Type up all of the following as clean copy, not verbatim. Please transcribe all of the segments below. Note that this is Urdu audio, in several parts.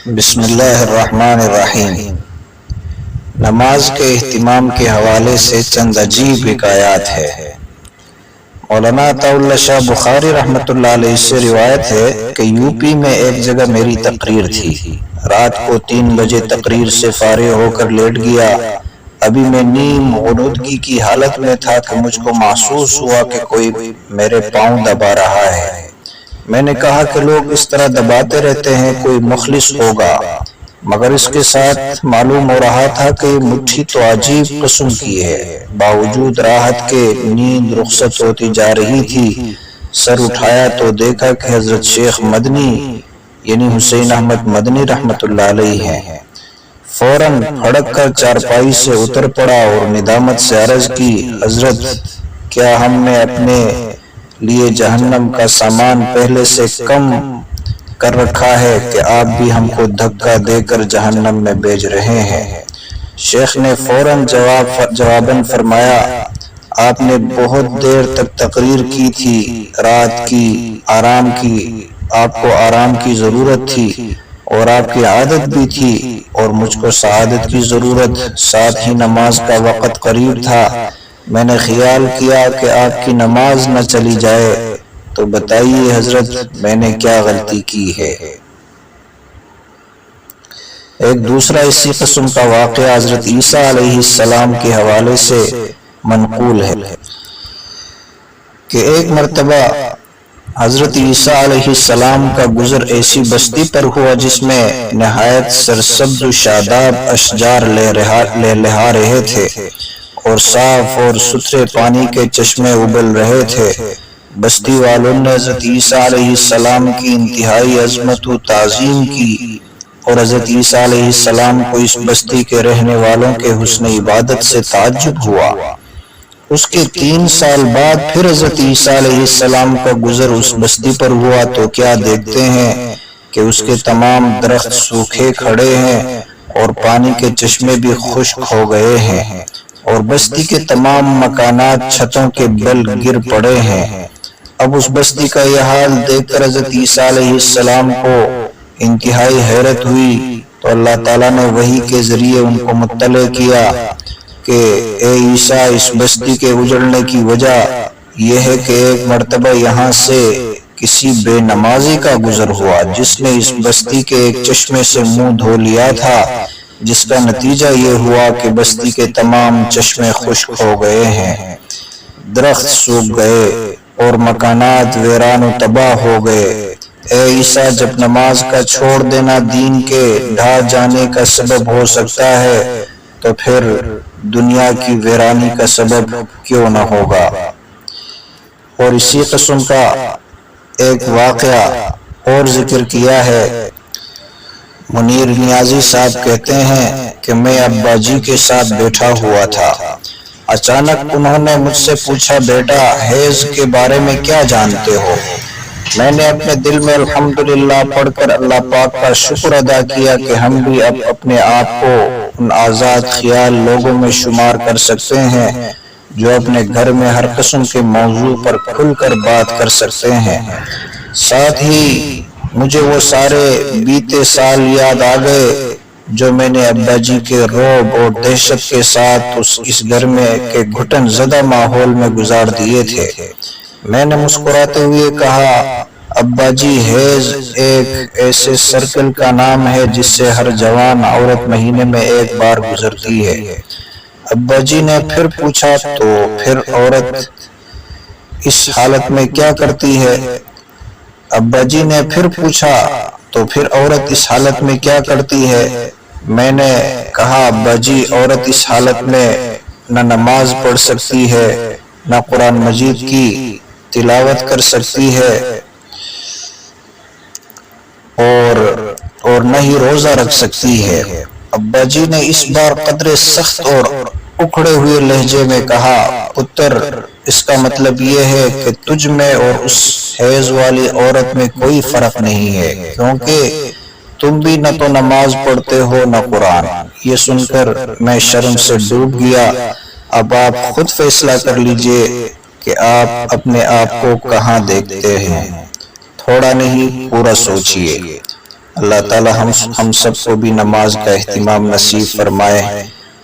بسم اللہ الرحمن الرحیم۔ نماز کے اہتمام کے حوالے سے چند عجیب حکایات ہے۔ مولانا عطاء اللہ شاہ بخاری رحمۃ اللہ علیہ سے روایت ہے کہ یو پی میں ایک جگہ میری تقریر تھی۔ رات کو 3 بجے تقریر سے فارغ ہو کر لیٹ گیا۔ ابھی میں نیم غنودگی کی حالت میں تھا کہ مجھ کو محسوس ہوا کہ کوئی میرے پاؤں دبا رہا ہے۔ میں نے کہا کہ لوگ اس طرح دباتے رہتے ہیں، کوئی مخلص ہوگا، مگر اس کے ساتھ معلوم ہو رہا تھا کہ یہ مٹھی تو عجیب قسم کی ہے۔ باوجود راحت کے نیند رخصت ہوتی جا رہی تھی۔ سر اٹھایا تو دیکھا کہ حضرت شیخ مدنی یعنی حسین احمد مدنی رحمۃ اللہ علیہ ہیں۔ فوراً پھڑک کر چارپائی سے اتر پڑا اور ندامت سے عرض کی، حضرت کیا ہم نے اپنے لیے جہنم کا سامان پہلے سے کم کر رکھا ہے کہ آپ بھی ہم کو دھکا دے کر جہنم میں بھیج رہے ہیں؟ شیخ نے فوراً جواباً فرمایا، آپ نے بہت دیر تک تقریر کی تھی، رات کی آرام کی، آپ کو آرام کی ضرورت تھی اور آپ کی عادت بھی تھی، اور مجھ کو سعادت کی ضرورت، ساتھ ہی نماز کا وقت قریب تھا۔ میں نے خیال کیا کہ آپ کی نماز نہ چلی جائے، تو بتائیے حضرت میں نے کیا غلطی کی ہے؟ ایک دوسرا اسی قسم کا واقعہ حضرت عیسیٰ علیہ السلام کے حوالے سے منقول ہے کہ ایک مرتبہ حضرت عیسیٰ علیہ السلام کا گزر ایسی بستی پر ہوا جس میں نہایت سرسبز و شاداب اشجار لہلہا رہے تھے اور صاف اور ستھرے پانی کے چشمے ابل رہے تھے۔ بستی والوں نے حضرت عیسیٰ علیہ السلام کی انتہائی عظمت و تعظیم کی، اور حضرت عیسیٰ علیہ السلام کو اس بستی کے رہنے والوں کے حسن عبادت سے تعجب ہوا۔ اس کے 3 سال بعد پھر حضرت عیسیٰ علیہ السلام کا گزر اس بستی پر ہوا تو کیا دیکھتے ہیں کہ اس کے تمام درخت سوکھے کھڑے ہیں اور پانی کے چشمے بھی خشک ہو گئے ہیں، اور بستی کے تمام مکانات چھتوں کے بل گر پڑے ہیں۔ اب اس بستی کا یہ حال دیکھ کر حضرت عیسیٰ علیہ السلام کو انتہائی حیرت ہوئی، تو اللہ تعالیٰ نے وحی کے ذریعے ان کو مطلع کیا کہ اے عیسیٰ، اس بستی کے اجڑنے کی وجہ یہ ہے کہ ایک مرتبہ یہاں سے کسی بے نمازی کا گزر ہوا جس نے اس بستی کے ایک چشمے سے منہ دھو لیا تھا، جس کا نتیجہ یہ ہوا کہ بستی کے تمام چشمے خشک ہو گئے ہیں، درخت سوکھ گئے اور مکانات ویران و تباہ ہو گئے۔ اے عیسیٰ، جب نماز کا چھوڑ دینا دین کے ڈھا جانے کا سبب ہو سکتا ہے تو پھر دنیا کی ویرانی کا سبب کیوں نہ ہوگا؟ اور اسی قسم کا ایک واقعہ اور ذکر کیا ہے۔ منیر نیازی صاحب کہتے ہیں کہ میں ابا جی کے ساتھ بیٹھا ہوا تھا، اچانک انہوں نے مجھ سے پوچھا، بیٹا حیض کے بارے میں کیا جانتے ہو؟ میں نے اپنے دل میں الحمدللہ پڑھ کر اللہ پاک کا شکر ادا کیا کہ ہم بھی اب اپنے آپ کو ان آزاد خیال لوگوں میں شمار کر سکتے ہیں جو اپنے گھر میں ہر قسم کے موضوع پر کھل کر بات کر سکتے ہیں۔ ساتھ ہی مجھے وہ سارے بیتے سال یاد آ گئے جو میں نے ابا جی کے رعب اور دہشت کے ساتھ اس گھر میں کے گھٹن زدہ ماحول میں گزار دیے تھے۔ میں نے مسکراتے ہوئے کہا، ابا جی حیض ایک ایسے سرکل کا نام ہے جس سے ہر جوان عورت مہینے میں ایک بار گزرتی ہے۔ ابا جی نے پھر پوچھا، تو پھر عورت اس حالت میں کیا کرتی ہے؟ ابا جی نے پھر پوچھا، تو پھر عورت اس حالت میں کیا کرتی ہے؟ میں نے کہا، ابا جی عورت اس حالت میں نہ نماز پڑھ سکتی ہے، نہ قرآن مجید کی تلاوت کر سکتی ہے اور نہ ہی روزہ رکھ سکتی ہے۔ ابا جی نے اس بار قدرے سخت اور اکھڑے ہوئے لہجے میں کہا، پتر اس کا مطلب یہ ہے کہ تجھ میں اور اس حیض والی عورت میں کوئی فرق نہیں ہے، کیونکہ تم بھی نہ تو نماز پڑھتے ہو نہ قرآن۔ یہ سن کر میں شرم سے ڈوب گیا۔ اب آپ خود فیصلہ کر لیجئے کہ آپ اپنے آپ کو کہاں دیکھتے ہیں، تھوڑا نہیں پورا سوچئے۔ اللہ تعالی ہم سب کو بھی نماز کا اہتمام نصیب فرمائے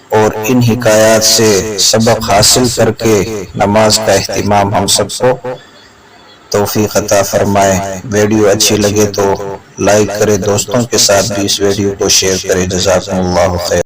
اور ان حکایات سے سبق حاصل کر کے نماز کا اہتمام ہم سب کو توفیق عطا فرمائے۔ ویڈیو اچھی لگے تو لائک کرے، دوستوں کے ساتھ بھی اس ویڈیو کو شیئر کرے۔ جزاکم اللہ خیر۔